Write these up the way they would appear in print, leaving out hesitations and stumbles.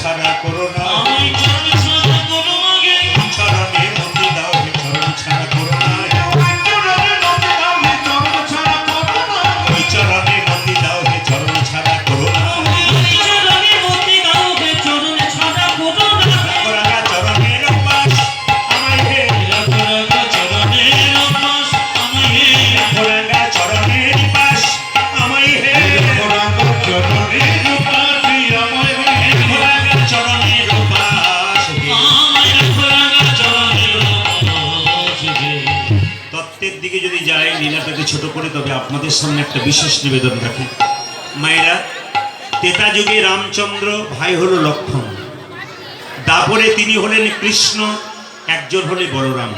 ছাড়া করো না দিকে যদি যাই লীলাটাকে ছোট করে, তবে আপনাদের সামনে একটা বিশেষ নিবেদন রাখি। মায়েরা, ত্রেতা যুগে রামচন্দ্র ভাই হলো লক্ষ্মণ, দাপরে তিনি হলেন কৃষ্ণ, একজন হলে বলরাম।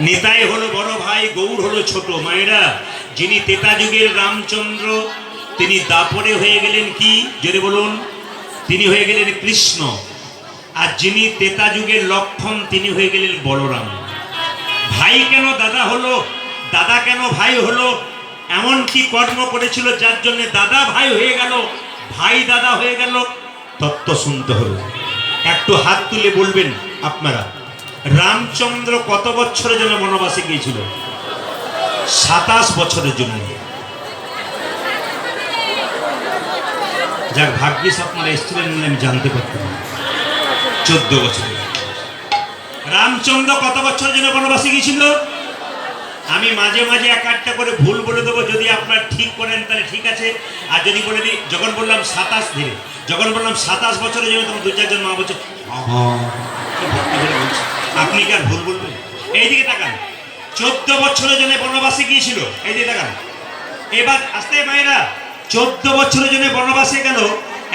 নিতাই হলো বড় ভাই, গৌর হলো ছোট। মায়েরা, যিনি ত্রেতা যুগের রামচন্দ্র তিনি দাপরে হয়ে গেলেন কি, জোরে বলুন, তিনি হয়ে গেলেন কৃষ্ণ। আর যিনি ত্রেতা যুগের লক্ষ্মণ তিনি হয়ে গেলেন বলরাম। ভাই কেন দাদা হলো, দাদা কেন ভাই হলো, এমন কি কর্ম করেছিল যার জন্য দাদা ভাই হয়ে গেল, ভাই দাদা হয়ে গেল? তত্ত্ব শুনতে হলো। একটু হাত তুলে বলবেন আপনারা, রামচন্দ্র কত বছরের জন্য বনবাসে গিয়েছিল? 27 বছরের জন্য। যাক, ভাগ্যিস আপনারা এসেছিলেন, আমি জানতে পারতাম। 14 বছর। রামচন্দ্র কত বছরের জন্য বনবাসে গিয়েছিল? আমি মাঝে মাঝে এক একটা করে ভুল বলে দেবো, যদি আপনারা ঠিক করেন তাহলে ঠিক আছে, আর যদি বলে দিই, যখন বললাম 27 ধীরে, যখন বললাম 27 বছরের জন্য, তখন 2-4 জন মা বলছে আপনি কি আর ভুল বলবেন? এইদিকে তাকান, 14 বছরের জন্য বনবাসে গিয়েছিল, এইদিকে তাকান। এবার আসতে মায়েরা, 14 বছরের জন্য বনবাসে গেল।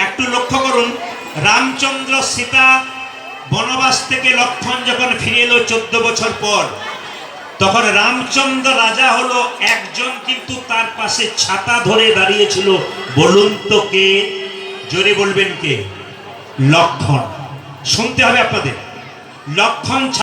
একটু লক্ষ্য করুন, রামচন্দ্র সীতা বনবাস থেকে লক্ষ্মণ যখন ফিরে এলো 14 বছর পর, তখন রামচন্দ্র রাজা হলো, একজন কিন্তু তার পাশে ছাতা ধরে দাঁড়িয়েছিল। বলুন তো কে? জোরে বলবেন কে? লক্ষ্মণ। শুনতে হবে আপনাদের, লক্ষ্মণ।